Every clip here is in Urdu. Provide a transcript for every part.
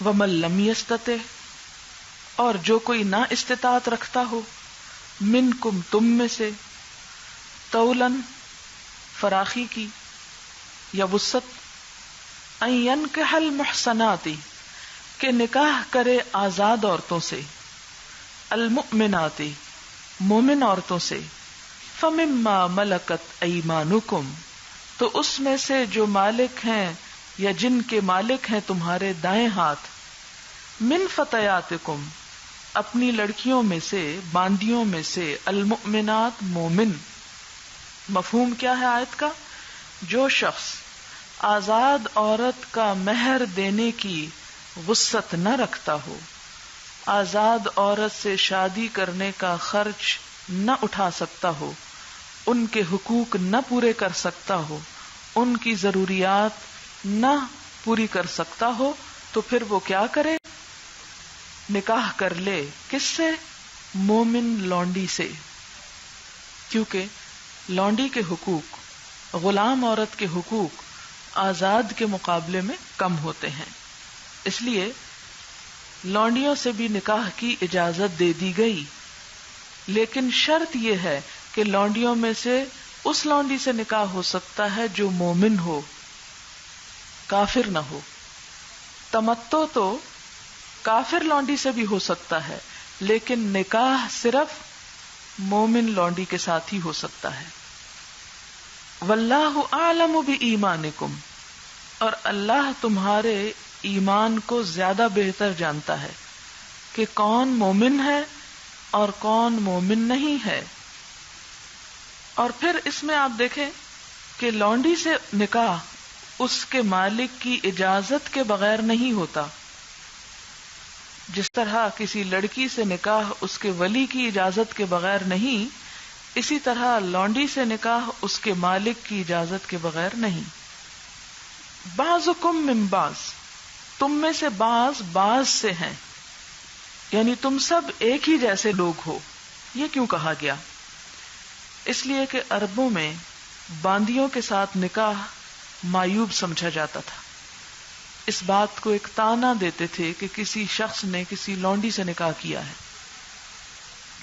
ومن لم یستطع، اور جو کوئی نہ استطاعت رکھتا ہو، منکم تم میں سے، طولن فراخی کی یا وسعت، ان ینکح المحصنات کہ نکاح کرے آزاد عورتوں سے، المؤمنات مومن عورتوں سے، فمما ملکت ایمانکم تو اس میں سے جو مالک ہیں یا جن کے مالک ہیں تمہارے دائیں ہاتھ، من فتیاتکم اپنی لڑکیوں میں سے، باندیوں میں سے، المؤمنات مومن۔ مفہوم کیا ہے آیت کا؟ جو شخص آزاد عورت کا مہر دینے کی وسعت نہ رکھتا ہو، آزاد عورت سے شادی کرنے کا خرچ نہ اٹھا سکتا ہو، ان کے حقوق نہ پورے کر سکتا ہو، ان کی ضروریات نہ پوری کر سکتا ہو، تو پھر وہ کیا کرے؟ نکاح کر لے۔ کس سے؟ مومن لونڈی سے، کیونکہ لونڈی کے حقوق، غلام عورت کے حقوق آزاد کے مقابلے میں کم ہوتے ہیں، اس لیے لونڈیوں سے بھی نکاح کی اجازت دے دی گئی، لیکن شرط یہ ہے کہ لونڈیوں میں سے اس لونڈی سے نکاح ہو سکتا ہے جو مومن ہو، کافر نہ ہو۔ تمتع تو کافر لونڈی سے بھی ہو سکتا ہے، لیکن نکاح صرف مومن لونڈی کے ساتھ ہی ہو سکتا ہے۔ واللہ اعلم بایمانکم اور اللہ تمہارے ایمان کو زیادہ بہتر جانتا ہے کہ کون مومن ہے اور کون مومن نہیں ہے۔ اور پھر اس میں آپ دیکھیں کہ لونڈی سے نکاح اس کے مالک کی اجازت کے بغیر نہیں ہوتا، جس طرح کسی لڑکی سے نکاح اس کے ولی کی اجازت کے بغیر نہیں، اسی طرح لونڈی سے نکاح اس کے مالک کی اجازت کے بغیر نہیں۔ بعضکم من بعض تم میں سے بعض سے ہیں، یعنی تم سب ایک ہی جیسے لوگ ہو۔ یہ کیوں کہا گیا؟ اس لیے کہ عربوں میں باندیوں کے ساتھ نکاح معیوب سمجھا جاتا تھا، اس بات کو ایک طعنہ دیتے تھے کہ کسی شخص نے کسی لونڈی سے نکاح کیا ہے،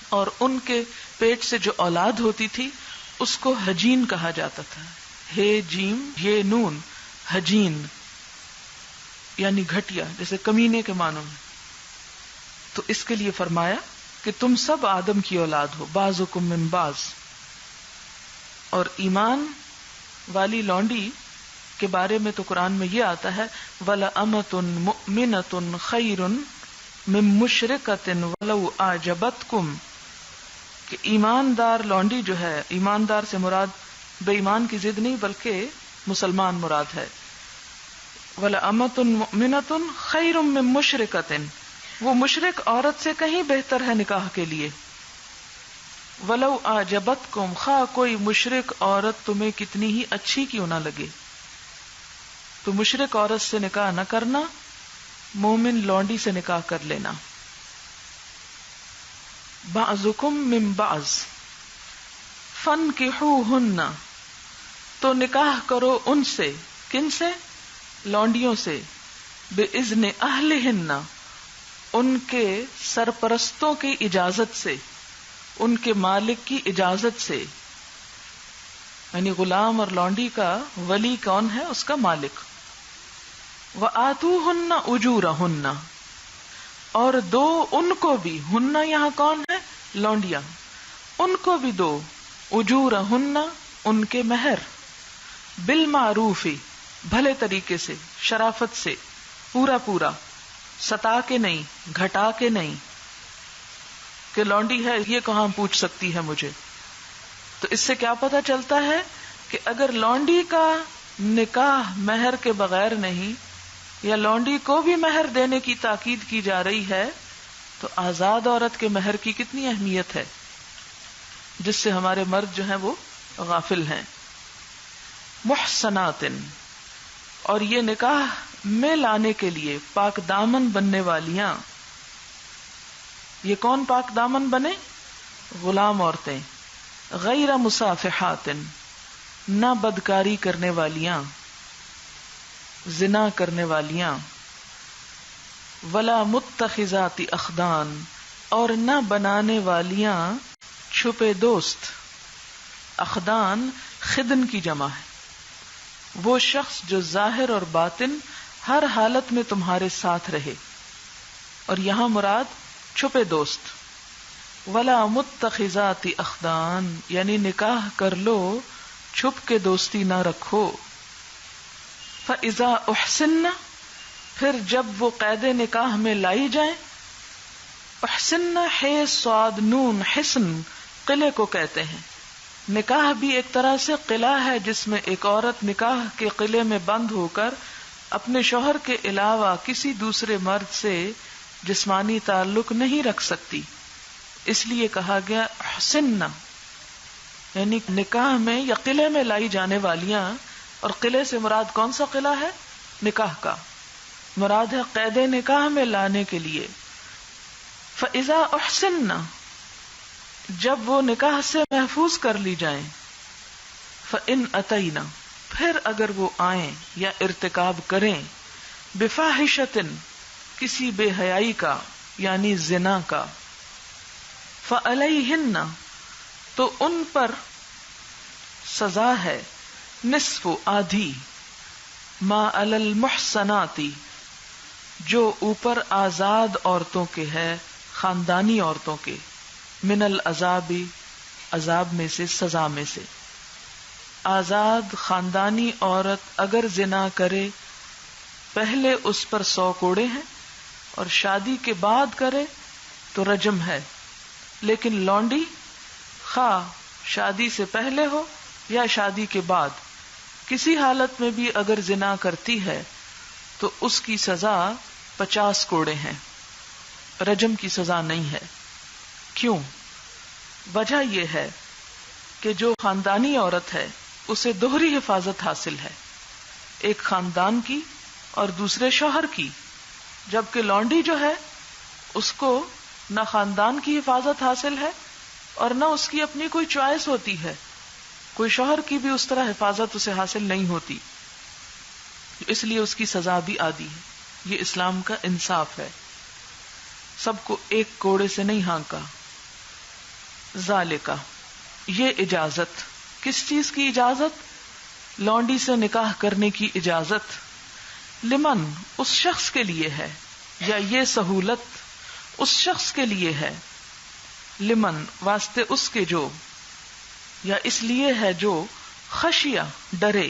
اور ان کے پیٹ سے جو اولاد ہوتی تھی اس کو حجین کہا جاتا تھا، ہے جیم یہ نون، حجین یعنی گھٹیا، جیسے کمینے کے معنوں میں۔ تو اس کے لیے فرمایا کہ تم سب آدم کی اولاد ہو، بعضکم من بعض۔ اور ایمان والی لونڈی کے بارے میں تو قرآن میں یہ آتا ہے وَلَأَمَةٌ مُؤْمِنَةٌ خَيْرٌ مِّن مُشْرِكَةٍ وَلَوْ أَعْجَبَتْكُمْ کہ ایماندار لونڈی جو ہے، ایماندار سے مراد بے ایمان کی ضد نہیں بلکہ مسلمان مراد ہے۔ وَلَأَمَةٌ مُؤْمِنَةٌ خَيْرٌ مِّن مُشْرِكَةٍ وہ مشرک عورت سے کہیں بہتر ہے نکاح کے لیے۔ وَلَوْ أَعْجَبَتْكُمْ خواہ کوئی مشرک عورت تمہیں کتنی ہی اچھی کیوں نہ لگے۔ تو مشرک عورت سے نکاح نہ کرنا، مومن لونڈی سے نکاح کر لینا۔ بعضکم من بعض فانکحوہن تو نکاح کرو ان سے، کن سے؟ لونڈیوں سے، باذن اہلہن ان کے سرپرستوں کی اجازت سے، ان کے مالک کی اجازت سے، یعنی غلام اور لونڈی کا ولی کون ہے؟ اس کا مالک۔ وآتوہن اجورہن اور دو ان کو بھی، ہن یہاں کون ہے؟ لونڈیاں، ان کو بھی دو، اجورہن ان کے مہر، بالمعروف بھلے طریقے سے، شرافت سے، پورا پورا، ستا کے نہیں، گھٹا کے نہیں کہ لونڈی ہے یہ کہاں پوچھ سکتی ہے مجھے۔ تو اس سے کیا پتہ چلتا ہے کہ اگر لونڈی کا نکاح مہر کے بغیر نہیں، یا لونڈی کو بھی مہر دینے کی تاکید کی جا رہی ہے، تو آزاد عورت کے مہر کی کتنی اہمیت ہے، جس سے ہمارے مرد جو ہیں وہ غافل ہیں۔ محصنات اور یہ نکاح میں لانے کے لیے پاک دامن بننے والیاں۔ یہ کون پاک دامن بنے؟ غلام عورتیں، غیر مصافحات نہ بدکاری کرنے والیاں، زنا کرنے والیاں، ولا متخذات اخدان، اور نہ بنانے والیاں چھپے دوست. اخدان خدن کی جمع ہے، وہ شخص جو ظاہر اور باطن ہر حالت میں تمہارے ساتھ رہے، اور یہاں مراد چھپے دوست. ولا متخذات اخدان یعنی نکاح کر لو چھپ کے دوستی نہ رکھو. فَإِذَا أُحْسِنَّ پھر جب وہ قید نکاح میں لائی جائیں. احسن ہے صاد نون حسن قلعے کو کہتے ہیں. نکاح بھی ایک طرح سے قلعہ ہے جس میں ایک عورت نکاح کے قلعے میں بند ہو کر اپنے شوہر کے علاوہ کسی دوسرے مرد سے جسمانی تعلق نہیں رکھ سکتی. اس لیے کہا گیا احسن، یعنی نکاح میں یا قلعے میں لائی جانے والیاں. اور قلعے سے مراد کون سا قلعہ ہے؟ نکاح کا مراد ہے قید نکاح میں لانے کے لیے. فَإِذَا أُحْسِنَّ جب وہ نکاح سے محفوظ کر لی جائیں. فَإِنْ أَتَيْنَ پھر اگر وہ آئیں یا ارتکاب کریں بِفَاحِشَةٍ کسی بے حیائی کا یعنی زنا کا. فَعَلَيْهِنَّ تو ان پر سزا ہے نصف آدھی ما علی المحصنات جو اوپر آزاد عورتوں کے ہے، خاندانی عورتوں کے، من العذاب عذاب میں سے، سزا میں سے. آزاد خاندانی عورت اگر زنا کرے پہلے اس پر 100 کوڑے ہیں اور شادی کے بعد کرے تو رجم ہے. لیکن لونڈی خواہ شادی سے پہلے ہو یا شادی کے بعد کسی حالت میں بھی اگر زنا کرتی ہے تو اس کی سزا 50 کوڑے ہیں، رجم کی سزا نہیں ہے. کیوں؟ وجہ یہ ہے کہ جو خاندانی عورت ہے اسے دوہری حفاظت حاصل ہے، ایک خاندان کی اور دوسرے شوہر کی، جبکہ لونڈی جو ہے اس کو نہ خاندان کی حفاظت حاصل ہے اور نہ اس کی اپنی کوئی چوائس ہوتی ہے، کوئی شوہر کی بھی اس طرح حفاظت اسے حاصل نہیں ہوتی، اس لیے اس کی سزا بھی آدھی ہے. یہ اسلام کا انصاف ہے، سب کو ایک کوڑے سے نہیں ہانکا. ذالکا یہ اجازت، کس چیز کی اجازت؟ لونڈی سے نکاح کرنے کی اجازت. لمن اس شخص کے لیے ہے، یا یہ سہولت اس شخص کے لیے ہے. لمن واسطے اس کے جو، یا اس لیے ہے جو خشیہ ڈرے.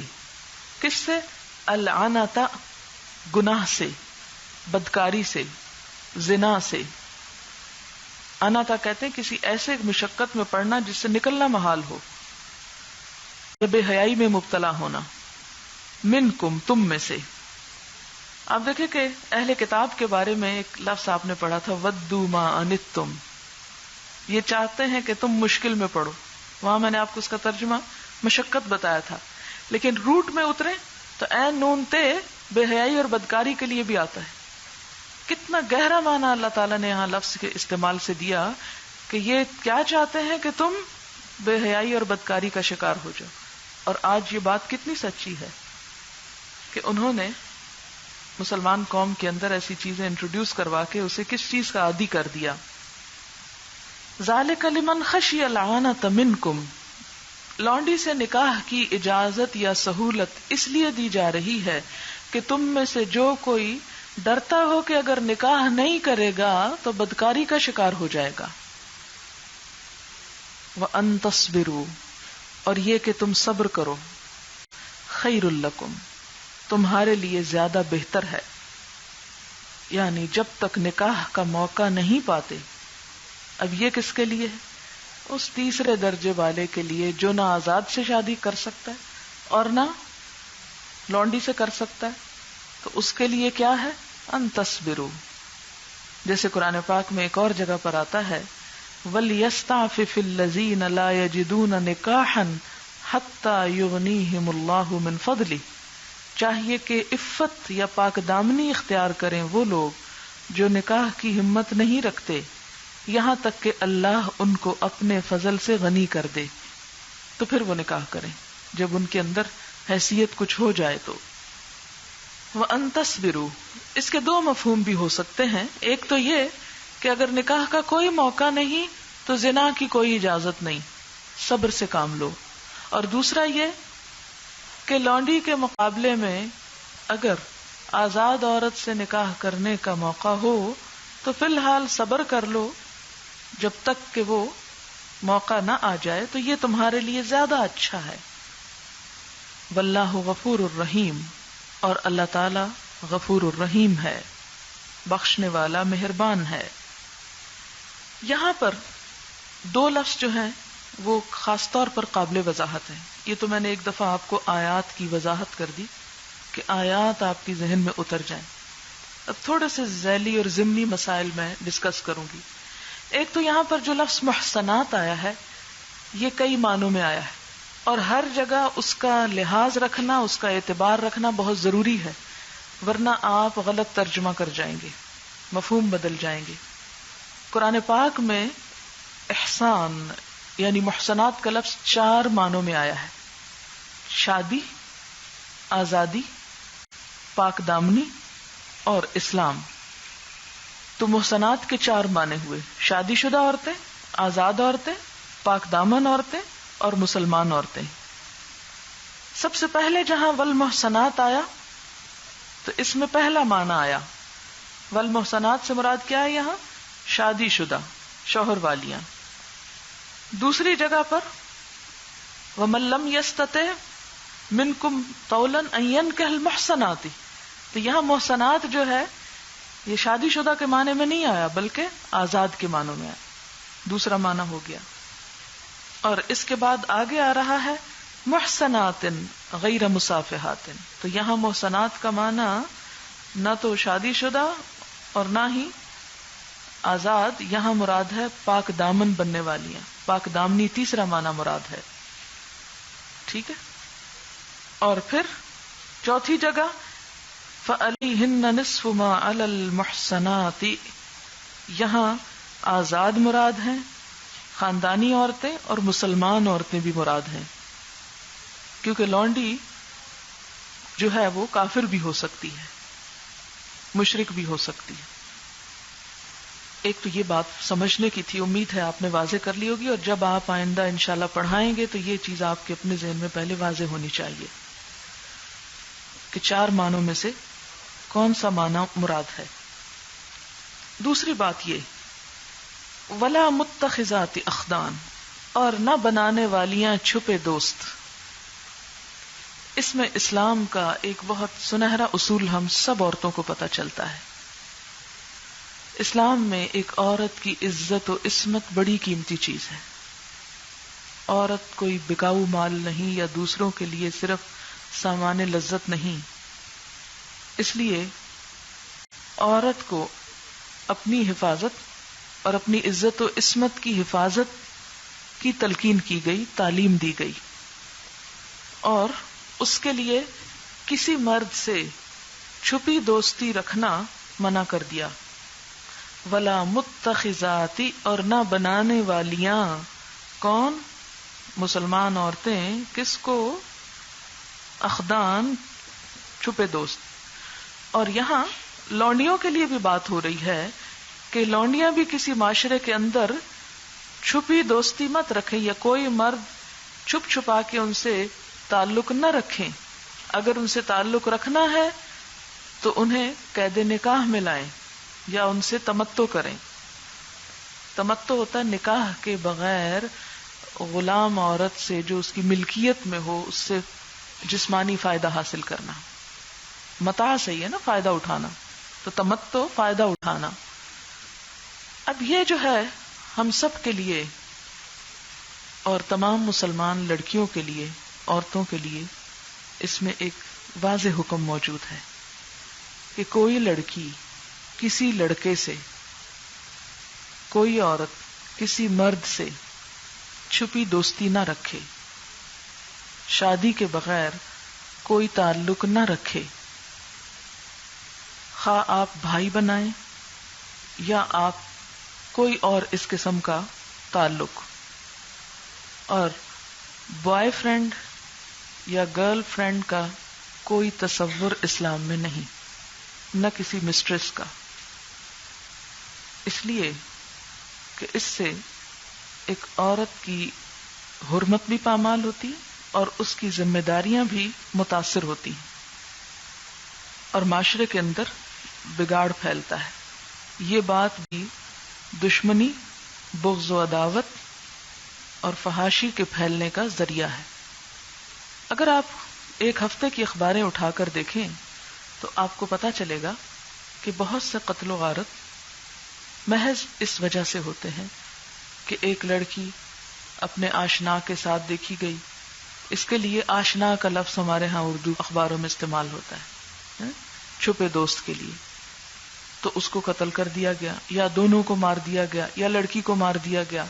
کس سے؟ العنتا گناہ سے، بدکاری سے، زنا سے. اناتا کہتے ہیں کسی ایسے مشقت میں پڑنا جس سے نکلنا محال ہو، یا بے حیائی میں مبتلا ہونا. منکم تم میں سے. آپ دیکھیں کہ اہل کتاب کے بارے میں ایک لفظ آپ نے پڑھا تھا ودو ما انتم، یہ چاہتے ہیں کہ تم مشکل میں پڑو. وہاں میں نے آپ کو اس کا ترجمہ مشقت بتایا تھا، لیکن روٹ میں اترے تو عین نون تے بے حیائی اور بدکاری کے لیے بھی آتا ہے. کتنا گہرا معنی اللہ تعالیٰ نے یہاں لفظ کے استعمال سے دیا کہ یہ کیا چاہتے ہیں کہ تم بے حیائی اور بدکاری کا شکار ہو جاؤ. اور آج یہ بات کتنی سچی ہے کہ انہوں نے مسلمان قوم کے اندر ایسی چیزیں انٹروڈیوس کروا کے اسے کس چیز کا عادی کر دیا. ذالک لمن خشی العنت منکم، لونڈی سے نکاح کی اجازت یا سہولت اس لیے دی جا رہی ہے کہ تم میں سے جو کوئی ڈرتا ہو کہ اگر نکاح نہیں کرے گا تو بدکاری کا شکار ہو جائے گا. وَأَن تَصْبِرُوا اور یہ کہ تم صبر کرو، خیر لکم تمہارے لیے زیادہ بہتر ہے. یعنی جب تک نکاح کا موقع نہیں پاتے. اب یہ کس کے لیے ہے؟ اس تیسرے درجے والے کے لیے جو نہ آزاد سے شادی کر سکتا ہے اور نہ لونڈی سے کر سکتا ہے. تو اس کے لیے کیا ہے؟ ان تصبروا، جیسے قرآن پاک میں ایک اور جگہ پر آتا ہے وَلْيَسْتَعْفِفِ الَّذِينَ لَا يَجِدُونَ نِكَاحًا حَتَّى يُغْنِيهِمُ اللَّهُ مِنْ فَضْلِهِ. چاہیے کہ عفت یا پاک دامنی اختیار کریں وہ لوگ جو نکاح کی ہمت نہیں رکھتے یہاں تک کہ اللہ ان کو اپنے فضل سے غنی کر دے. تو پھر وہ نکاح کریں جب ان کے اندر حیثیت کچھ ہو جائے. تو وَأَن تَصْبِرُوا، اس کے دو مفہوم بھی ہو سکتے ہیں. ایک تو یہ کہ اگر نکاح کا کوئی موقع نہیں تو زنا کی کوئی اجازت نہیں، صبر سے کام لو. اور دوسرا یہ کہ لونڈی کے مقابلے میں اگر آزاد عورت سے نکاح کرنے کا موقع ہو تو فی الحال صبر کر لو جب تک کہ وہ موقع نہ آ جائے، تو یہ تمہارے لیے زیادہ اچھا ہے. واللہ غفور الرحیم، اور اللہ تعالی غفور الرحیم ہے، بخشنے والا مہربان ہے. یہاں پر دو لفظ جو ہیں وہ خاص طور پر قابل وضاحت ہیں. یہ تو میں نے ایک دفعہ آپ کو آیات کی وضاحت کر دی کہ آیات آپ کی ذہن میں اتر جائیں. اب تھوڑے سے ذیلی اور ضمنی مسائل میں ڈسکس کروں گی. ایک تو یہاں پر جو لفظ محسنات آیا ہے یہ کئی معنوں میں آیا ہے، اور ہر جگہ اس کا لحاظ رکھنا، اس کا اعتبار رکھنا بہت ضروری ہے، ورنہ آپ غلط ترجمہ کر جائیں گے، مفہوم بدل جائیں گے. قرآن پاک میں احسان یعنی محسنات کا لفظ 4 معنوں میں آیا ہے: شادی، آزادی، پاک دامنی اور اسلام. تو محسنات کے 4 معنی ہوئے: شادی شدہ عورتیں، آزاد عورتیں، پاک دامن عورتیں اور مسلمان عورتیں. سب سے پہلے جہاں والمحسنات آیا تو اس میں پہلا معنی آیا. والمحسنات سے مراد کیا ہے؟ یہاں شادی شدہ، شوہر والیاں. دوسری جگہ پر وَمَن لَّمْ يَسْتَطِعْ مِنكُمْ طَوْلًا أَن يَنكِحَ الْمُحْصَنَاتِ، تو یہاں محسنات جو ہے یہ شادی شدہ کے معنی میں نہیں آیا بلکہ آزاد کے معنوں میں آیا. دوسرا معنی ہو گیا. اور اس کے بعد آگے آ رہا ہے محسنات غیر مصافحات. تو یہاں محسنات کا معنی نہ تو شادی شدہ اور نہ ہی آزاد، یہاں مراد ہے پاک دامن بننے والیاں، پاک دامنی تیسرا معنی مراد ہے. ٹھیک ہے. اور پھر چوتھی جگہ فَعَلَيْهِنَّ نِصْفُ مَا عَلَى الْمُحْصَنَاتِ، یہاں آزاد مراد ہیں، خاندانی عورتیں اور مسلمان عورتیں بھی مراد ہیں، کیونکہ لونڈی جو ہے وہ کافر بھی ہو سکتی ہے، مشرک بھی ہو سکتی ہے. ایک تو یہ بات سمجھنے کی تھی، امید ہے آپ نے واضح کر لی ہوگی، اور جب آپ آئندہ انشاءاللہ پڑھائیں گے تو یہ چیز آپ کے اپنے ذہن میں پہلے واضح ہونی چاہیے کہ 4 معنوں میں سے کون سا معنی مراد ہے. دوسری بات یہ ولا متخذات اخدان، اور نہ بنانے والیاں چھپے دوست. اس میں اسلام کا ایک بہت سنہرا اصول ہم سب عورتوں کو پتہ چلتا ہے. اسلام میں ایک عورت کی عزت و عصمت بڑی قیمتی چیز ہے. عورت کوئی بکاؤ مال نہیں یا دوسروں کے لیے صرف سامان لذت نہیں. اس لیے عورت کو اپنی حفاظت اور اپنی عزت و عصمت کی حفاظت کی تلقین کی گئی، تعلیم دی گئی، اور اس کے لیے کسی مرد سے چھپی دوستی رکھنا منع کر دیا. ولا متخذاتی، اور نہ بنانے والیاں. کون؟ مسلمان عورتیں. کس کو؟ اخدان، چھپے دوست. اور یہاں لونڈیوں کے لیے بھی بات ہو رہی ہے کہ لونڈیاں بھی کسی معاشرے کے اندر چھپی دوستی مت رکھیں، یا کوئی مرد چھپ چھپا کے ان سے تعلق نہ رکھیں. اگر ان سے تعلق رکھنا ہے تو انہیں قید نکاح میں لائیں یا ان سے تمتع کریں. تمتع ہوتا ہے نکاح کے بغیر غلام عورت سے جو اس کی ملکیت میں ہو اس سے جسمانی فائدہ حاصل کرنا. متاع صحیح ہے نا، فائدہ اٹھانا، تو تمتع فائدہ اٹھانا. اب یہ جو ہے ہم سب کے لیے اور تمام مسلمان لڑکیوں کے لیے، عورتوں کے لیے اس میں ایک واضح حکم موجود ہے کہ کوئی لڑکی کسی لڑکے سے، کوئی عورت کسی مرد سے چھپی دوستی نہ رکھے، شادی کے بغیر کوئی تعلق نہ رکھے، خواہ آپ بھائی بنائیں یا آپ کوئی اور اس قسم کا تعلق. اور بوائے فرینڈ یا گرل فرینڈ کا کوئی تصور اسلام میں نہیں، نہ کسی مسٹریس کا، اس لیے کہ اس سے ایک عورت کی حرمت بھی پامال ہوتی اور اس کی ذمہ داریاں بھی متاثر ہوتی ہیں اور معاشرے کے اندر بگاڑ پھیلتا ہے. یہ بات بھی دشمنی، بغض و عداوت اور فحاشی کے پھیلنے کا ذریعہ ہے. اگر آپ ایک ہفتے کی اخباریں اٹھا کر دیکھیں تو آپ کو پتا چلے گا کہ بہت سے قتل و غارت محض اس وجہ سے ہوتے ہیں کہ ایک لڑکی اپنے آشنا کے ساتھ دیکھی گئی. اس کے لیے آشنا کا لفظ ہمارے ہاں اردو اخباروں میں استعمال ہوتا ہے، چھپے دوست کے لیے. تو اس کو قتل کر دیا گیا، یا دونوں کو مار دیا گیا، یا لڑکی کو مار دیا گیا.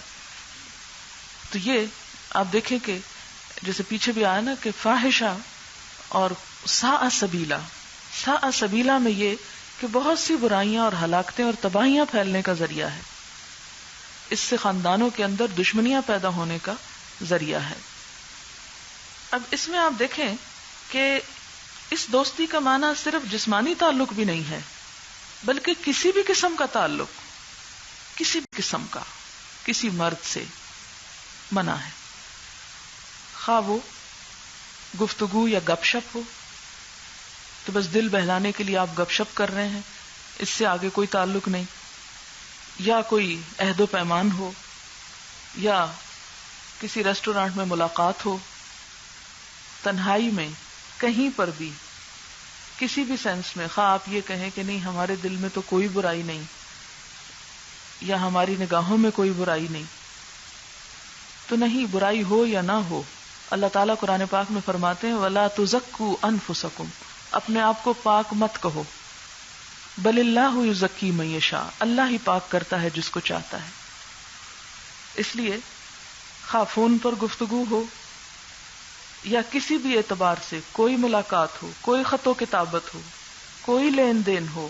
تو یہ آپ دیکھیں کہ جیسے پیچھے بھی آیا نا کہ فاحشہ اور ساء سبیلا، ساء سبیلا میں یہ کہ بہت سی برائیاں اور ہلاکتیں اور تباہیاں پھیلنے کا ذریعہ ہے. اس سے خاندانوں کے اندر دشمنیاں پیدا ہونے کا ذریعہ ہے. اب اس میں آپ دیکھیں کہ اس دوستی کا معنی صرف جسمانی تعلق بھی نہیں ہے، بلکہ کسی بھی قسم کا تعلق، کسی بھی قسم کا کسی مرد سے منع ہے. خواہ وہ گفتگو یا گپ شپ ہو، تو بس دل بہلانے کے لیے آپ گپ شپ کر رہے ہیں، اس سے آگے کوئی تعلق نہیں، یا کوئی عہد و پیمان ہو، یا کسی ریسٹورانٹ میں ملاقات ہو، تنہائی میں کہیں پر بھی کسی بھی سینس میں، خواہ آپ یہ کہیں کہ نہیں ہمارے دل میں تو کوئی برائی نہیں یا ہماری نگاہوں میں کوئی برائی نہیں، تو نہیں، برائی ہو یا نہ ہو، اللہ تعالیٰ قرآن پاک میں فرماتے ہیں وَلَا تُزَكُّوا أَنفُسَكُمْ، اپنے آپ کو پاک مت کہو، بل اللہ یزکی من یشاء، اللہ ہی پاک کرتا ہے جس کو چاہتا ہے. اس لیے خواہ فون پر گفتگو ہو یا کسی بھی اعتبار سے کوئی ملاقات ہو، کوئی خط و کتابت ہو، کوئی لین دین ہو،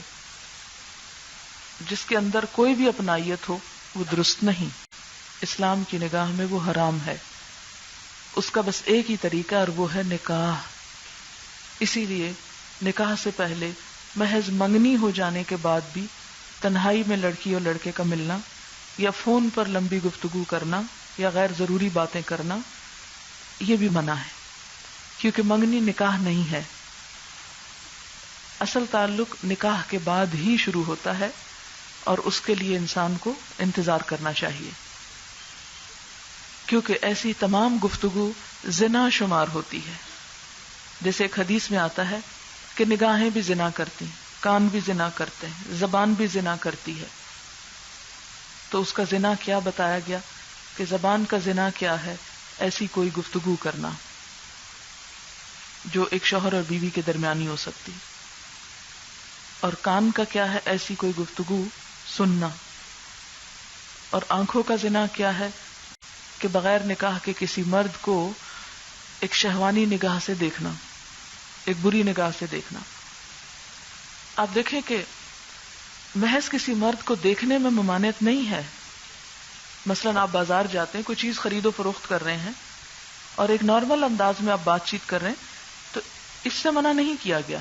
جس کے اندر کوئی بھی اپنائیت ہو، وہ درست نہیں. اسلام کی نگاہ میں وہ حرام ہے. اس کا بس ایک ہی طریقہ اور وہ ہے نکاح. اسی لیے نکاح سے پہلے محض منگنی ہو جانے کے بعد بھی تنہائی میں لڑکی اور لڑکے کا ملنا یا فون پر لمبی گفتگو کرنا یا غیر ضروری باتیں کرنا، یہ بھی منع ہے، کیونکہ منگنی نکاح نہیں ہے. اصل تعلق نکاح کے بعد ہی شروع ہوتا ہے اور اس کے لیے انسان کو انتظار کرنا چاہیے، کیونکہ ایسی تمام گفتگو زنا شمار ہوتی ہے. جیسے ایک حدیث میں آتا ہے کہ نگاہیں بھی زنا کرتی ہیں، کان بھی زنا کرتے ہیں، زبان بھی زنا کرتی ہے. تو اس کا زنا کیا بتایا گیا کہ زبان کا زنا کیا ہے؟ ایسی کوئی گفتگو کرنا جو ایک شوہر اور بیوی کے درمیانی ہو سکتی. اور کان کا کیا ہے؟ ایسی کوئی گفتگو سننا. اور آنکھوں کا زنا کیا ہے؟ کہ بغیر نکاح کے کسی مرد کو ایک شہوانی نگاہ سے دیکھنا، ایک بری نگاہ سے دیکھنا. آپ دیکھیں کہ محض کسی مرد کو دیکھنے میں ممانعت نہیں ہے. مثلا آپ بازار جاتے ہیں، کوئی چیز خرید و فروخت کر رہے ہیں اور ایک نارمل انداز میں آپ بات چیت کر رہے ہیں تو اس سے منع نہیں کیا گیا.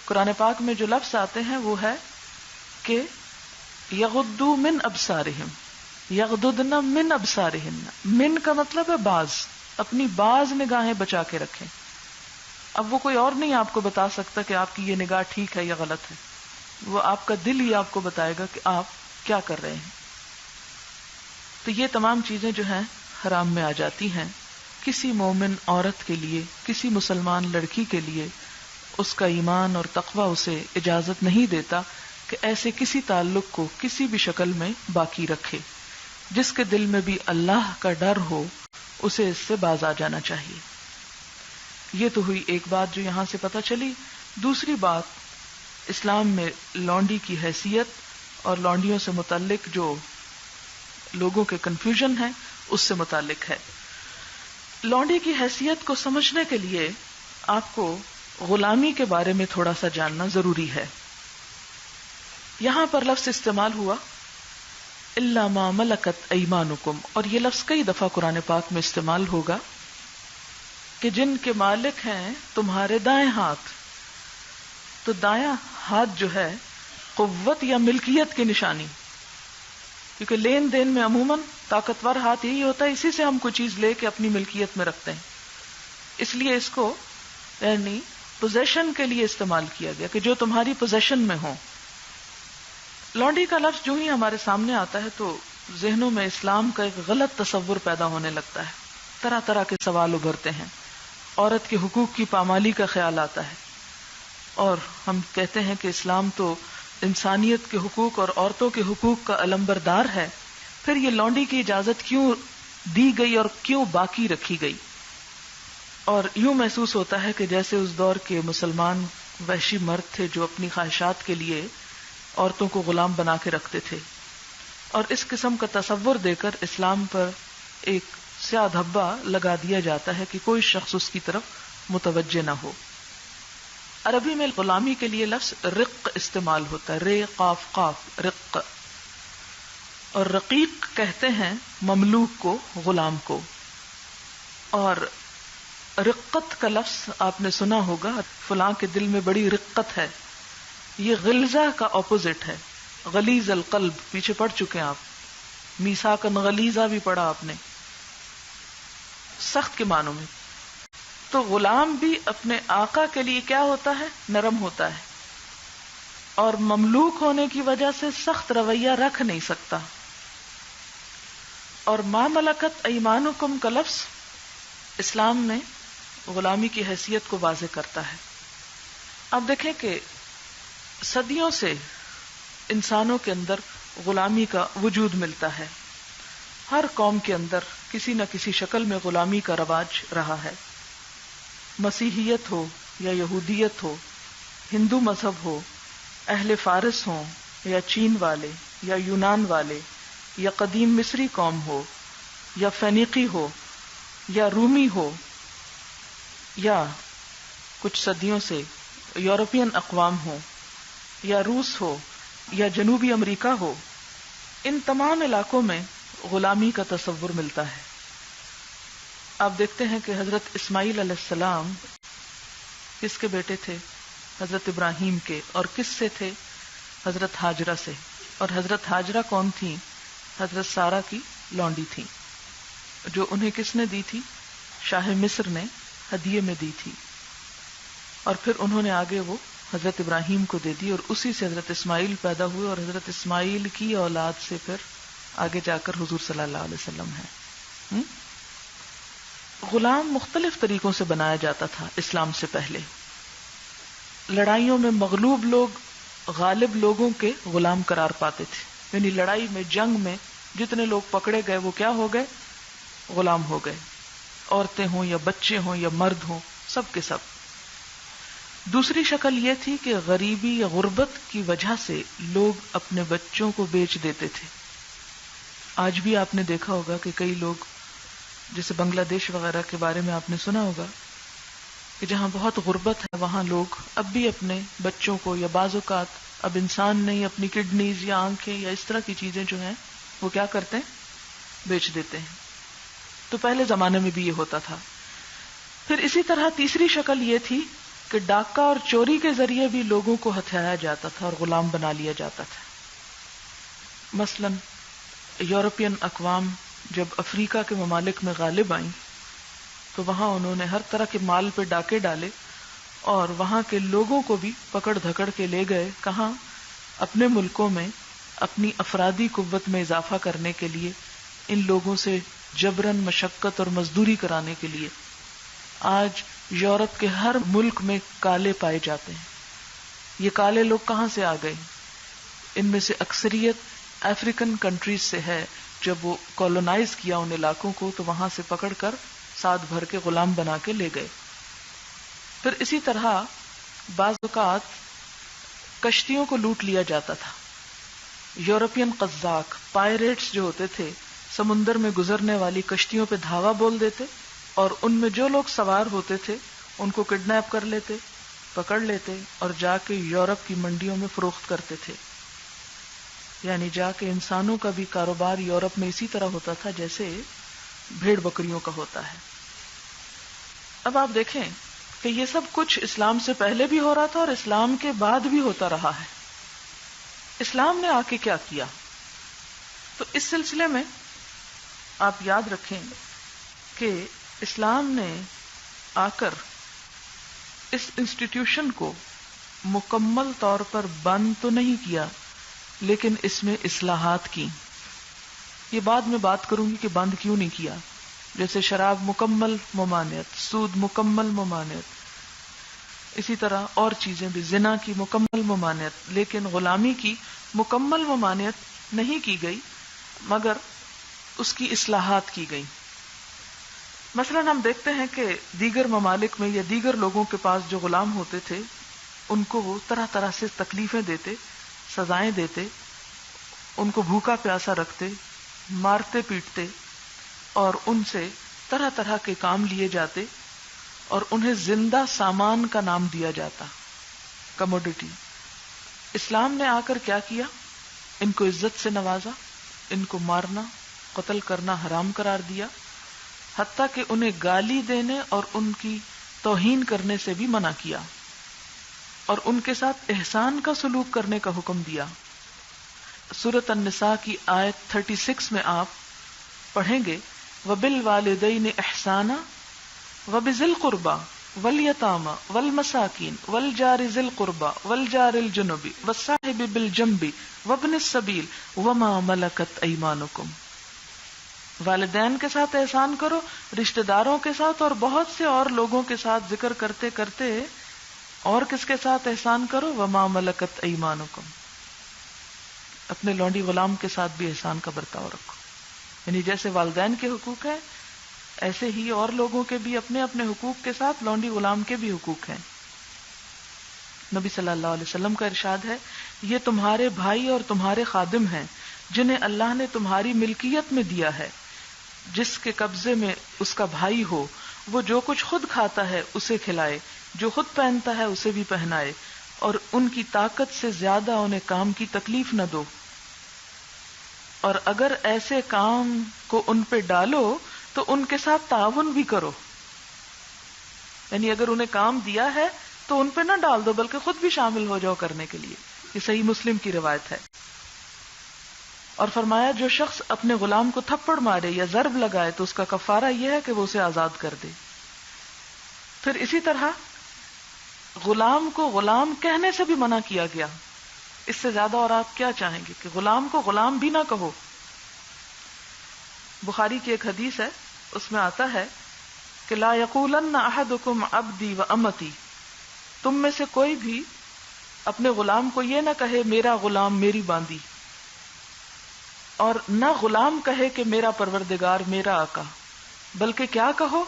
قرآن پاک میں جو لفظ آتے ہیں وہ ہے کہ یغضوا من ابصارہم، یغضضن من ابصارہن. من کا مطلب ہے باز، اپنی باز نگاہیں بچا کے رکھیں. اب وہ کوئی اور نہیں آپ کو بتا سکتا کہ آپ کی یہ نگاہ ٹھیک ہے یا غلط ہے، وہ آپ کا دل ہی آپ کو بتائے گا کہ آپ کیا کر رہے ہیں. تو یہ تمام چیزیں جو ہیں حرام میں آ جاتی ہیں. کسی مومن عورت کے لیے، کسی مسلمان لڑکی کے لیے اس کا ایمان اور تقوی اسے اجازت نہیں دیتا کہ ایسے کسی تعلق کو کسی بھی شکل میں باقی رکھے. جس کے دل میں بھی اللہ کا ڈر ہو اسے اس سے باز آ جانا چاہیے. یہ تو ہوئی ایک بات جو یہاں سے پتہ چلی. دوسری بات، اسلام میں لونڈی کی حیثیت اور لونڈیوں سے متعلق جو لوگوں کے کنفیوژن ہے اس سے متعلق ہے. لونڈی کی حیثیت کو سمجھنے کے لیے آپ کو غلامی کے بارے میں تھوڑا سا جاننا ضروری ہے. یہاں پر لفظ استعمال ہوا الا ما ملکت ایمانکم، اور یہ لفظ کئی دفعہ قرآن پاک میں استعمال ہوگا. کہ جن کے مالک ہیں تمہارے دائیں ہاتھ. تو دایاں ہاتھ جو ہے قوت یا ملکیت کی نشانی، کیونکہ لین دین میں عموماً طاقتور ہاتھ یہی ہوتا ہے، اسی سے ہم کوئی چیز لے کے اپنی ملکیت میں رکھتے ہیں. اس لیے اس کو یعنی پوزیشن کے لیے استعمال کیا گیا کہ جو تمہاری پوزیشن میں ہو. لونڈی کا لفظ جو ہی ہمارے سامنے آتا ہے تو ذہنوں میں اسلام کا ایک غلط تصور پیدا ہونے لگتا ہے. طرح طرح کے سوال ابھرتے ہیں. عورت کے حقوق کی پامالی کا خیال آتا ہے، اور ہم کہتے ہیں کہ اسلام تو انسانیت کے حقوق اور عورتوں کے حقوق کا علمبردار ہے. پھر یہ لونڈی کی اجازت کیوں دی گئی اور کیوں باقی رکھی گئی؟ اور یوں محسوس ہوتا ہے کہ جیسے اس دور کے مسلمان وحشی مرد تھے جو اپنی خواہشات کے لیے عورتوں کو غلام بنا کے رکھتے تھے. اور اس قسم کا تصور دے کر اسلام پر ایک سیاہ دھبا لگا دیا جاتا ہے کہ کوئی شخص اس کی طرف متوجہ نہ ہو. عربی میں غلامی کے لیے لفظ رق استعمال ہوتا ہے، رے قاف قاف رق. اور رقیق کہتے ہیں مملوک کو، غلام کو. اور رقت کا لفظ آپ نے سنا ہوگا، فلاں کے دل میں بڑی رقت ہے. یہ غلظہ کا اپوزٹ ہے، غلیظ القلب پیچھے پڑھ چکے ہیں آپ، میثاقا غلیظا بھی پڑھا آپ نے، سخت کے معنوں میں. تو غلام بھی اپنے آقا کے لیے کیا ہوتا ہے؟ نرم ہوتا ہے، اور مملوک ہونے کی وجہ سے سخت رویہ رکھ نہیں سکتا. اور ما ملکت ایمانکم کا لفظ اسلام میں غلامی کی حیثیت کو واضح کرتا ہے. اب دیکھیں کہ صدیوں سے انسانوں کے اندر غلامی کا وجود ملتا ہے. ہر قوم کے اندر کسی نہ کسی شکل میں غلامی کا رواج رہا ہے. مسیحیت ہو یا یہودیت ہو، ہندو مذہب ہو، اہل فارس ہوں یا چین والے یا یونان والے، یا قدیم مصری قوم ہو یا فینیقی ہو یا رومی ہو، یا کچھ صدیوں سے یورپین اقوام ہو یا روس ہو یا جنوبی امریکہ ہو، ان تمام علاقوں میں غلامی کا تصور ملتا ہے. آپ دیکھتے ہیں کہ حضرت اسماعیل علیہ السلام کس کے بیٹے تھے؟ حضرت ابراہیم کے. اور کس سے تھے؟ حضرت ہاجرہ سے. اور حضرت ہاجرہ کون تھیں؟ حضرت سارہ کی لونڈی تھیں، جو انہیں کس نے دی تھی؟ شاہ مصر نے ہدیے میں دی تھی. اور پھر انہوں نے آگے وہ حضرت ابراہیم کو دے دی، اور اسی سے حضرت اسماعیل پیدا ہوئے، اور حضرت اسماعیل کی اولاد سے پھر آگے جا کر حضور صلی اللہ علیہ وسلم ہے. غلام مختلف طریقوں سے بنایا جاتا تھا اسلام سے پہلے. لڑائیوں میں مغلوب لوگ غالب لوگوں کے غلام قرار پاتے تھے، یعنی لڑائی میں، جنگ میں جتنے لوگ پکڑے گئے وہ کیا ہو گئے؟ غلام ہو گئے. عورتیں ہوں یا بچے ہوں یا مرد ہوں، سب کے سب. دوسری شکل یہ تھی کہ غریبی یا غربت کی وجہ سے لوگ اپنے بچوں کو بیچ دیتے تھے. آج بھی آپ نے دیکھا ہوگا کہ کئی لوگ، جیسے بنگلہ دیش وغیرہ کے بارے میں آپ نے سنا ہوگا کہ جہاں بہت غربت ہے وہاں لوگ اب بھی اپنے بچوں کو، یا بعض اوقات اب انسان نہیں، اپنی کڈنیز یا آنکھیں یا اس طرح کی چیزیں جو ہیں وہ کیا کرتے ہیں؟ بیچ دیتے ہیں. تو پہلے زمانے میں بھی یہ ہوتا تھا. پھر اسی طرح تیسری شکل یہ تھی کہ ڈاکہ اور چوری کے ذریعے بھی لوگوں کو ہتھیایا جاتا تھا اور غلام بنا لیا جاتا تھا. مثلا یورپین اقوام جب افریقہ کے ممالک میں غالب آئیں تو وہاں انہوں نے ہر طرح کے مال پہ ڈاکے ڈالے، اور وہاں کے لوگوں کو بھی پکڑ دھکڑ کے لے گئے. کہاں؟ اپنے ملکوں میں اپنی افرادی قوت میں اضافہ کرنے کے لیے، ان لوگوں سے جبرن مشقت اور مزدوری کرانے کے لیے. آج یورپ کے ہر ملک میں کالے پائے جاتے ہیں. یہ کالے لوگ کہاں سے آ گئے؟ ان میں سے اکثریت افریقن کنٹریز سے ہے. جب وہ کولونائز کیا ان علاقوں کو تو وہاں سے پکڑ کر ساتھ بھر کے غلام بنا کے لے گئے. پھر اسی طرح بعض اوقات کشتیوں کو لوٹ لیا جاتا تھا. یورپین قزاق پائریٹس جو ہوتے تھے سمندر میں گزرنے والی کشتیوں پہ دھاوا بول دیتے، اور ان میں جو لوگ سوار ہوتے تھے ان کو کڈنیپ کر لیتے، پکڑ لیتے، اور جا کے یورپ کی منڈیوں میں فروخت کرتے تھے. یعنی جا کے انسانوں کا بھی کاروبار یورپ میں اسی طرح ہوتا تھا جیسے بھیڑ بکریوں کا ہوتا ہے. اب آپ دیکھیں کہ یہ سب کچھ اسلام سے پہلے بھی ہو رہا تھا اور اسلام کے بعد بھی ہوتا رہا ہے. اسلام نے آ کے کیا کیا؟ تو اس سلسلے میں آپ یاد رکھیں کہ اسلام نے آ کر اس انسٹیٹیوشن کو مکمل طور پر بند تو نہیں کیا، لیکن اس میں اصلاحات کی. یہ بعد میں بات کروں گی کہ بند کیوں نہیں کیا. جیسے شراب مکمل ممانعت، سود مکمل ممانعت، اسی طرح اور چیزیں بھی، زنا کی مکمل ممانعت، لیکن غلامی کی مکمل ممانعت نہیں کی گئی مگر اس کی اصلاحات کی گئی. مثلا ہم دیکھتے ہیں کہ دیگر ممالک میں یا دیگر لوگوں کے پاس جو غلام ہوتے تھے ان کو وہ طرح طرح سے تکلیفیں دیتے، سزائیں دیتے، ان کو بھوکا پیاسا رکھتے، مارتے پیٹتے اور ان سے طرح طرح کے کام لیے جاتے اور انہیں زندہ سامان کا نام دیا جاتا، کموڈٹی. اسلام نے آ کر کیا کیا؟ ان کو عزت سے نوازا، ان کو مارنا قتل کرنا حرام قرار دیا، حتیٰ کہ انہیں گالی دینے اور ان کی توہین کرنے سے بھی منع کیا اور ان کے ساتھ احسان کا سلوک کرنے کا حکم دیا. سورۃ النساء کی آیت 36 میں آپ پڑھیں گے وَبِالْوَالِدَيْنِ إِحْسَانًا وَبِذِي الْقُرْبَى وَالْيَتَامَى وَالْمَسَاكِينِ وَالْجَارِ ذِي الْقُرْبَى وَالْجَارِ الْجُنُبِ وَالصَّاحِبِ بِالْجَنبِ وَابْنِ السَّبِيلِ وَمَا مَلَكَتْ أَيْمَانُكُمْ. والدین کے ساتھ احسان کرو، رشتہ داروں کے ساتھ اور بہت سے اور لوگوں کے ساتھ ذکر کرتے کرتے اور کس کے ساتھ احسان کرو؟ وَمَا مَلَكَتْ أَيْمَانُكُمْ. اپنے لونڈی غلام کے ساتھ بھی احسان کا برتاؤ رکھو. یعنی جیسے والدین کے حقوق ہیں ایسے ہی اور لوگوں کے بھی اپنے اپنے حقوق کے ساتھ لونڈی غلام کے بھی حقوق ہیں. نبی صلی اللہ علیہ وسلم کا ارشاد ہے یہ تمہارے بھائی اور تمہارے خادم ہیں جنہیں اللہ نے تمہاری ملکیت میں دیا ہے. جس کے قبضے میں اس کا بھائی ہو وہ جو کچھ خود کھاتا ہے اسے کھلائے، جو خود پہنتا ہے اسے بھی پہنائے، اور ان کی طاقت سے زیادہ انہیں کام کی تکلیف نہ دو، اور اگر ایسے کام کو ان پہ ڈالو تو ان کے ساتھ تعاون بھی کرو. یعنی اگر انہیں کام دیا ہے تو ان پہ نہ ڈال دو بلکہ خود بھی شامل ہو جاؤ کرنے کے لیے. یہ صحیح مسلم کی روایت ہے. اور فرمایا جو شخص اپنے غلام کو تھپڑ مارے یا ضرب لگائے تو اس کا کفارہ یہ ہے کہ وہ اسے آزاد کر دے. پھر اسی طرح غلام کو غلام کہنے سے بھی منع کیا گیا. اس سے زیادہ اور آپ کیا چاہیں گے کہ غلام کو غلام بھی نہ کہو. بخاری کی ایک حدیث ہے اس میں آتا ہے کہ لا یقولن احدکم عبدی و امتی، تم میں سے کوئی بھی اپنے غلام کو یہ نہ کہے میرا غلام میری باندی، اور نہ غلام کہے کہ میرا پروردگار میرا آقا، بلکہ کیا کہو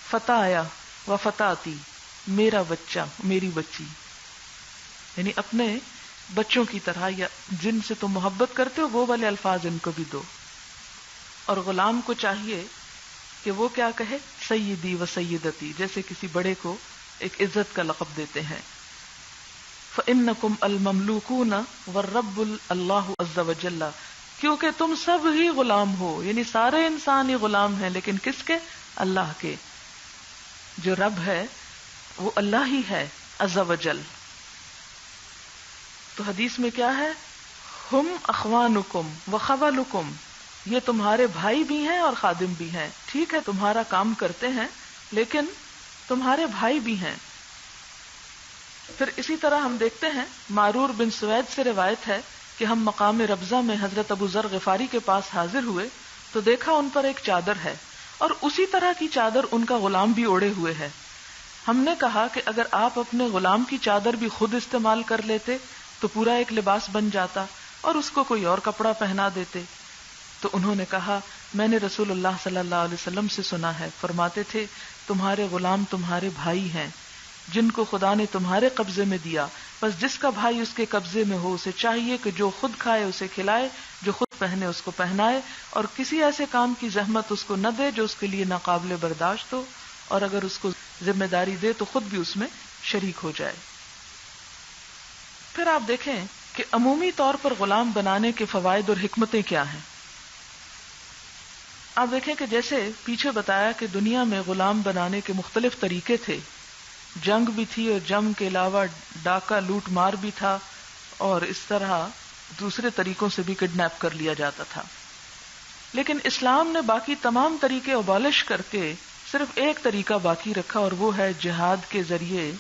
فتایا و فتاتی، میرا بچہ میری بچی. یعنی اپنے بچوں کی طرح یا جن سے تم محبت کرتے ہو وہ والے الفاظ ان کو بھی دو. اور غلام کو چاہیے کہ وہ کیا کہے سیدی و سیدتی، جیسے کسی بڑے کو ایک عزت کا لقب دیتے ہیں. فَإِنَّكُمْ الْمَمْلُوكُونَ وَالرَّبُّ اللَّهُ عَزَّ وَجَلَّ، کیونکہ تم سب ہی غلام ہو، یعنی سارے انسان ہی غلام ہیں، لیکن کس کے؟ اللہ کے. جو رب ہے وہ اللہ ہی ہے عز وجل. تو حدیث میں کیا ہے؟ ہم اخوانکم وخولکم، یہ تمہارے بھائی بھی ہیں اور خادم بھی ہیں. ٹھیک ہے تمہارا کام کرتے ہیں لیکن تمہارے بھائی بھی ہیں. پھر اسی طرح ہم دیکھتے ہیں معرور بن سوید سے روایت ہے کہ ہم مقام ربضہ میں حضرت ابو ذر غفاری کے پاس حاضر ہوئے تو دیکھا ان پر ایک چادر ہے اور اسی طرح کی چادر ان کا غلام بھی اوڑے ہوئے ہے. ہم نے کہا کہ اگر آپ اپنے غلام کی چادر بھی خود استعمال کر لیتے تو پورا ایک لباس بن جاتا اور اس کو کوئی اور کپڑا پہنا دیتے. تو انہوں نے کہا میں نے رسول اللہ صلی اللہ علیہ وسلم سے سنا ہے، فرماتے تھے تمہارے غلام تمہارے بھائی ہیں جن کو خدا نے تمہارے قبضے میں دیا، بس جس کا بھائی اس کے قبضے میں ہو اسے چاہیے کہ جو خود کھائے اسے کھلائے، جو خود پہنے اس کو پہنائے، اور کسی ایسے کام کی زحمت اس کو نہ دے جو اس کے لیے ناقابل برداشت ہو، اور اگر اس کو ذمہ داری دے تو خود بھی اس میں شریک ہو جائے. پھر آپ دیکھیں کہ عمومی طور پر غلام بنانے کے فوائد اور حکمتیں کیا ہیں. آپ دیکھیں کہ جیسے پیچھے بتایا کہ دنیا میں غلام بنانے کے مختلف طریقے تھے، جنگ بھی تھی اور جنگ کے علاوہ ڈاکہ لوٹ مار بھی تھا، اور اس طرح دوسرے طریقوں سے بھی کڈنیپ کر لیا جاتا تھا. لیکن اسلام نے باقی تمام طریقے ابالش کر کے صرف ایک طریقہ باقی رکھا، اور وہ ہے جہاد کے ذریعے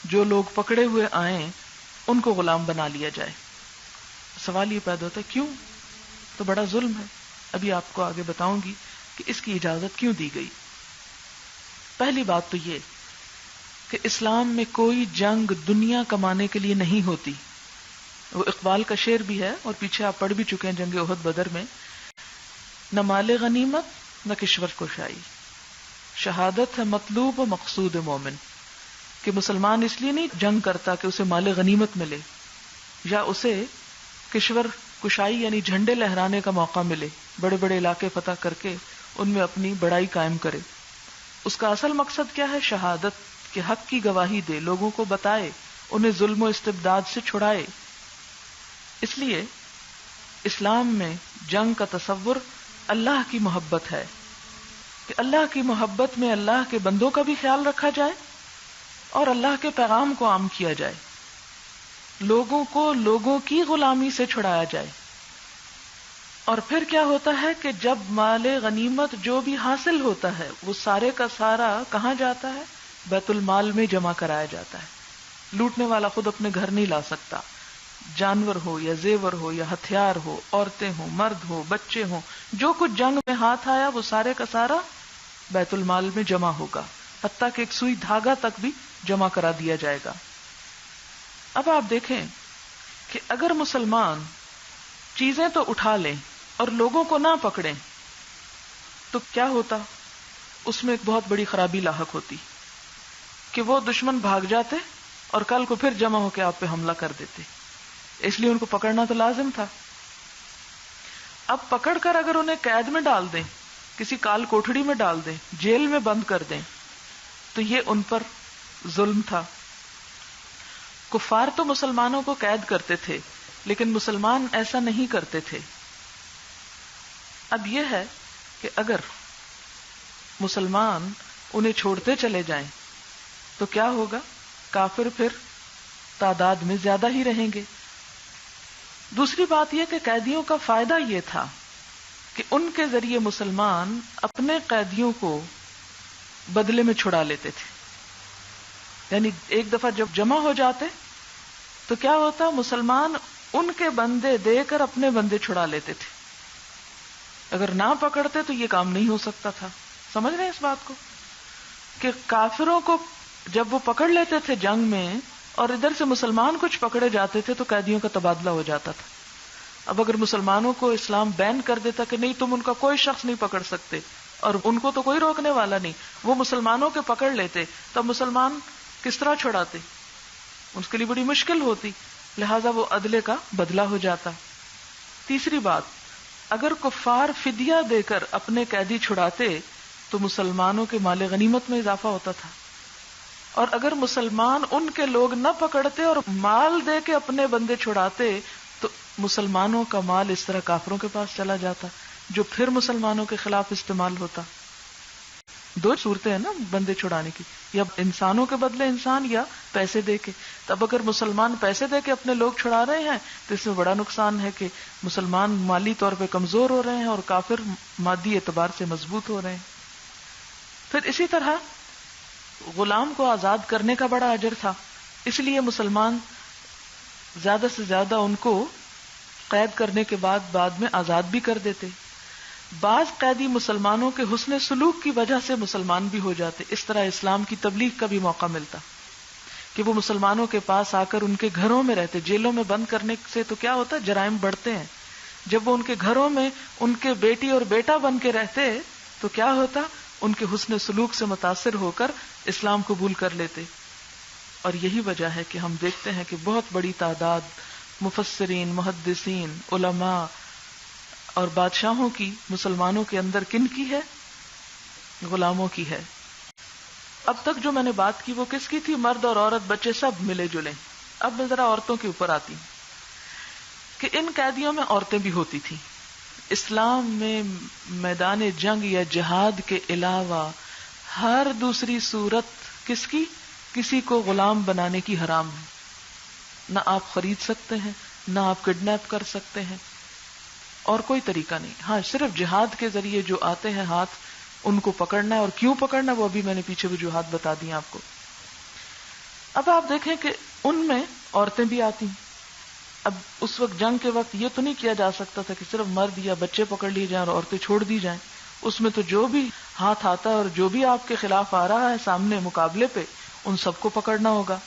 جو لوگ پکڑے ہوئے آئیں ان کو غلام بنا لیا جائے. سوال یہ پیدا ہوتا ہے کیوں؟ تو بڑا ظلم ہے. ابھی آپ کو آگے بتاؤں گی کہ اس کی اجازت کیوں دی گئی. پہلی بات تو یہ کہ اسلام میں کوئی جنگ دنیا کمانے کے لیے نہیں ہوتی. وہ اقبال کا شعر بھی ہے اور پیچھے آپ پڑھ بھی چکے ہیں جنگ احد بدر میں، نہ مال غنیمت نہ کشور کشائی، شہادت ہے مطلوب و مقصود مومن. کہ مسلمان اس لیے نہیں جنگ کرتا کہ اسے مال غنیمت ملے یا اسے کشور کشائی یعنی جھنڈے لہرانے کا موقع ملے، بڑے بڑے علاقے فتح کر کے ان میں اپنی بڑائی قائم کرے. اس کا اصل مقصد کیا ہے؟ شہادت کے حق کی گواہی دے، لوگوں کو بتائے، انہیں ظلم و استبداد سے چھڑائے. اس لیے اسلام میں جنگ کا تصور اللہ کی محبت ہے کہ اللہ کی محبت میں اللہ کے بندوں کا بھی خیال رکھا جائے اور اللہ کے پیغام کو عام کیا جائے، لوگوں کو لوگوں کی غلامی سے چھڑایا جائے. اور پھر کیا ہوتا ہے کہ جب مال غنیمت جو بھی حاصل ہوتا ہے وہ سارے کا سارا کہاں جاتا ہے؟ بیت المال میں جمع کرایا جاتا ہے. لوٹنے والا خود اپنے گھر نہیں لا سکتا، جانور ہو یا زیور ہو یا ہتھیار ہو، عورتیں ہوں، مرد ہو، بچے ہوں، جو کچھ جنگ میں ہاتھ آیا وہ سارے کا سارا بیت المال میں جمع ہوگا، حتیٰ کہ ایک سوئی دھاگا تک بھی جمع کرا دیا جائے گا. اب آپ دیکھیں کہ اگر مسلمان چیزیں تو اٹھا لیں اور لوگوں کو نہ پکڑیں تو کیا ہوتا؟ اس میں ایک بہت بڑی خرابی لاحق ہوتی کہ وہ دشمن بھاگ جاتے اور کل کو پھر جمع ہو کے آپ پہ حملہ کر دیتے. اس لیے ان کو پکڑنا تو لازم تھا. اب پکڑ کر اگر انہیں قید میں ڈال دیں، کسی کال کوٹھڑی میں ڈال دیں، جیل میں بند کر دیں تو یہ ان پر ظلم تھا. کفار تو مسلمانوں کو قید کرتے تھے لیکن مسلمان ایسا نہیں کرتے تھے. اب یہ ہے کہ اگر مسلمان انہیں چھوڑتے چلے جائیں تو کیا ہوگا؟ کافر پھر تعداد میں زیادہ ہی رہیں گے. دوسری بات یہ کہ قیدیوں کا فائدہ یہ تھا کہ ان کے ذریعے مسلمان اپنے قیدیوں کو بدلے میں چھڑا لیتے تھے. یعنی ایک دفعہ جب جمع ہو جاتے تو کیا ہوتا؟ مسلمان ان کے بندے دے کر اپنے بندے چھڑا لیتے تھے. اگر نہ پکڑتے تو یہ کام نہیں ہو سکتا تھا. سمجھ رہے ہیں اس بات کو کہ کافروں کو جب وہ پکڑ لیتے تھے جنگ میں اور ادھر سے مسلمان کچھ پکڑے جاتے تھے تو قیدیوں کا تبادلہ ہو جاتا تھا. اب اگر مسلمانوں کو اسلام بین کر دیتا کہ نہیں تم ان کا کوئی شخص نہیں پکڑ سکتے اور ان کو تو کوئی روکنے والا نہیں، وہ مسلمانوں کے پکڑ لیتے، تب مسلمان کس طرح چھڑاتے؟ اس کے لیے بڑی مشکل ہوتی. لہذا وہ عدلے کا بدلہ ہو جاتا. تیسری بات، اگر کفار فدیہ دے کر اپنے قیدی چھڑاتے تو مسلمانوں کے مال غنیمت میں اضافہ ہوتا تھا، اور اگر مسلمان ان کے لوگ نہ پکڑتے اور مال دے کے اپنے بندے چھڑاتے تو مسلمانوں کا مال اس طرح کافروں کے پاس چلا جاتا جو پھر مسلمانوں کے خلاف استعمال ہوتا. دو صورتیں ہیں نا بندے چھڑانے کی، یا انسانوں کے بدلے انسان یا پیسے دے کے. تب اگر مسلمان پیسے دے کے اپنے لوگ چھڑا رہے ہیں تو اس میں بڑا نقصان ہے کہ مسلمان مالی طور پہ کمزور ہو رہے ہیں اور کافر مادی اعتبار سے مضبوط ہو رہے ہیں. پھر اسی طرح غلام کو آزاد کرنے کا بڑا اجر تھا، اس لیے مسلمان زیادہ سے زیادہ ان کو قید کرنے کے بعد میں آزاد بھی کر دیتے. بعض قیدی مسلمانوں کے حسن سلوک کی وجہ سے مسلمان بھی ہو جاتے. اس طرح اسلام کی تبلیغ کا بھی موقع ملتا کہ وہ مسلمانوں کے پاس آ کر ان کے گھروں میں رہتے. جیلوں میں بند کرنے سے تو کیا ہوتا ہے؟ جرائم بڑھتے ہیں. جب وہ ان کے گھروں میں ان کے بیٹی اور بیٹا بن کے رہتے تو کیا ہوتا؟ ان کے حسن سلوک سے متاثر ہو کر اسلام قبول کر لیتے. اور یہی وجہ ہے کہ ہم دیکھتے ہیں کہ بہت بڑی تعداد مفسرین، محدثین، علماء اور بادشاہوں کی مسلمانوں کے اندر کن کی ہے؟ غلاموں کی ہے. اب تک جو میں نے بات کی وہ کس کی تھی؟ مرد اور عورت، بچے سب ملے جلے. اب میں ذرا عورتوں کے اوپر آتی ہوں کہ ان قیدیوں میں عورتیں بھی ہوتی تھیں. اسلام میں میدان جنگ یا جہاد کے علاوہ ہر دوسری صورت کس کی؟ کسی کو غلام بنانے کی حرام ہے. نہ آپ خرید سکتے ہیں، نہ آپ کڈنیپ کر سکتے ہیں، اور کوئی طریقہ نہیں. ہاں صرف جہاد کے ذریعے جو آتے ہیں ہاتھ، ان کو پکڑنا ہے، اور کیوں پکڑنا ہے وہ ابھی میں نے پیچھے وجوہات بتا دی آپ کو. اب آپ دیکھیں کہ ان میں عورتیں بھی آتی ہیں. اب اس وقت جنگ کے وقت یہ تو نہیں کیا جا سکتا تھا کہ صرف مرد یا بچے پکڑ لیے جائیں اور عورتیں چھوڑ دی جائیں. اس میں تو جو بھی ہاتھ آتا ہے اور جو بھی آپ کے خلاف آ رہا ہے سامنے مقابلے پہ، ان سب کو پکڑنا ہوگا.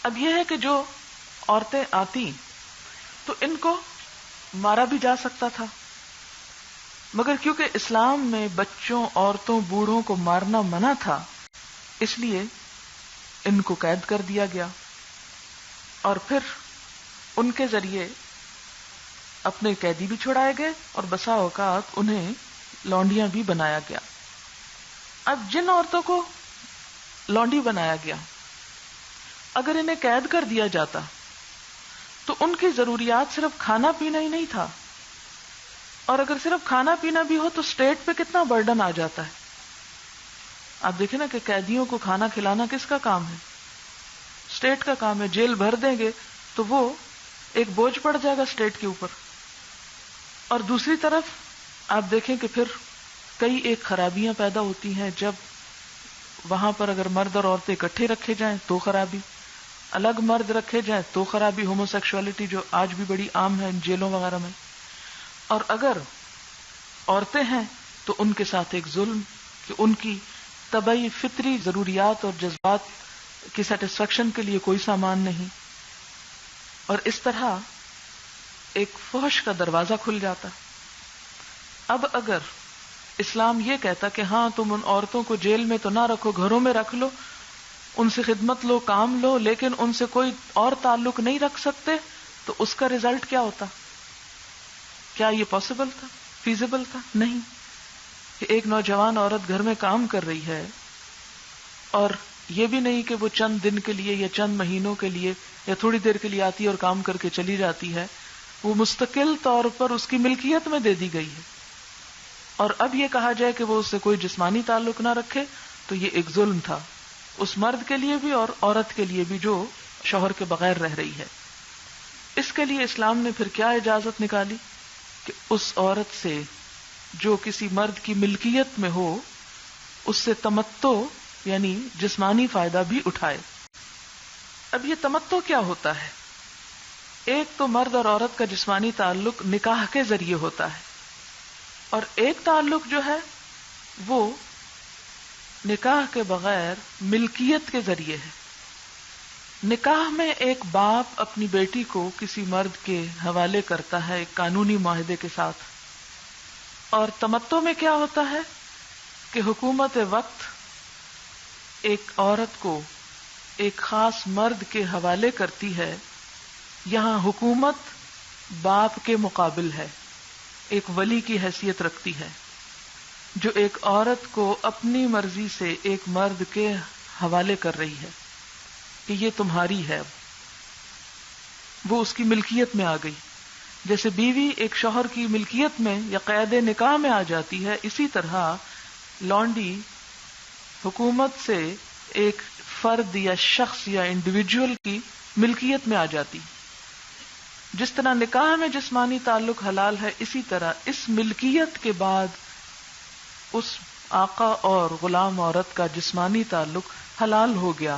اب یہ ہے کہ جو عورتیں آتی تو ان کو مارا بھی جا سکتا تھا، مگر کیونکہ اسلام میں بچوں، عورتوں، بوڑھوں کو مارنا منع تھا، اس لیے ان کو قید کر دیا گیا، اور پھر ان کے ذریعے اپنے قیدی بھی چھڑائے گئے اور بسا اوقات انہیں لونڈیاں بھی بنایا گیا. اب جن عورتوں کو لونڈی بنایا گیا، اگر انہیں قید کر دیا جاتا تو ان کی ضروریات صرف کھانا پینا ہی نہیں تھا، اور اگر صرف کھانا پینا بھی ہو تو اسٹیٹ پہ کتنا برڈن آ جاتا ہے. آپ دیکھیں نا کہ قیدیوں کو کھانا کھلانا کس کا کام ہے؟ اسٹیٹ کا کام ہے. جیل بھر دیں گے تو وہ ایک بوجھ پڑ جائے گا اسٹیٹ کے اوپر. اور دوسری طرف آپ دیکھیں کہ پھر کئی ایک خرابیاں پیدا ہوتی ہیں جب وہاں پر اگر مرد اور عورتیں اکٹھے رکھے جائیں تو خرابی، الگ مرد رکھے جائیں تو خرابی، ہومو سیکشوالٹی جو آج بھی بڑی عام ہے ان جیلوں وغیرہ میں. اور اگر عورتیں ہیں تو ان کے ساتھ ایک ظلم کہ ان کی طبعی فطری ضروریات اور جذبات کی سیٹسفیکشن کے لیے کوئی سامان نہیں. اور اس طرح ایک فحش کا دروازہ کھل جاتا. اب اگر اسلام یہ کہتا کہ ہاں تم ان عورتوں کو جیل میں تو نہ رکھو، گھروں میں رکھ لو، ان سے خدمت لو، کام لو، لیکن ان سے کوئی اور تعلق نہیں رکھ سکتے، تو اس کا ریزلٹ کیا ہوتا؟ کیا یہ پاسبل تھا؟ فیزیبل تھا؟ نہیں. کہ ایک نوجوان عورت گھر میں کام کر رہی ہے، اور یہ بھی نہیں کہ وہ چند دن کے لیے یا چند مہینوں کے لیے یا تھوڑی دیر کے لیے آتی ہے اور کام کر کے چلی جاتی ہے، وہ مستقل طور پر اس کی ملکیت میں دے دی گئی ہے. اور اب یہ کہا جائے کہ وہ اس سے کوئی جسمانی تعلق نہ رکھے تو یہ ایک ظلم تھا اس مرد کے لیے بھی اور عورت کے لیے بھی جو شوہر کے بغیر رہ رہی ہے. اس کے لیے اسلام نے پھر کیا اجازت نکالی کہ اس عورت سے جو کسی مرد کی ملکیت میں ہو اس سے تمتع یعنی جسمانی فائدہ بھی اٹھائے. اب یہ تمتع کیا ہوتا ہے؟ ایک تو مرد اور عورت کا جسمانی تعلق نکاح کے ذریعے ہوتا ہے، اور ایک تعلق جو ہے وہ نکاح کے بغیر ملکیت کے ذریعے ہے. نکاح میں ایک باپ اپنی بیٹی کو کسی مرد کے حوالے کرتا ہے ایک قانونی معاہدے کے ساتھ، اور تمتع میں کیا ہوتا ہے کہ حکومت وقت ایک عورت کو ایک خاص مرد کے حوالے کرتی ہے. یہاں حکومت باپ کے مقابل ہے، ایک ولی کی حیثیت رکھتی ہے جو ایک عورت کو اپنی مرضی سے ایک مرد کے حوالے کر رہی ہے کہ یہ تمہاری ہے. وہ اس کی ملکیت میں آ گئی. جیسے بیوی ایک شوہر کی ملکیت میں یا قید نکاح میں آ جاتی ہے، اسی طرح لونڈی حکومت سے ایک فرد یا شخص یا انڈیویجول کی ملکیت میں آ جاتی. جس طرح نکاح میں جسمانی تعلق حلال ہے، اسی طرح اس ملکیت کے بعد اس آقا اور غلام عورت کا جسمانی تعلق حلال ہو گیا.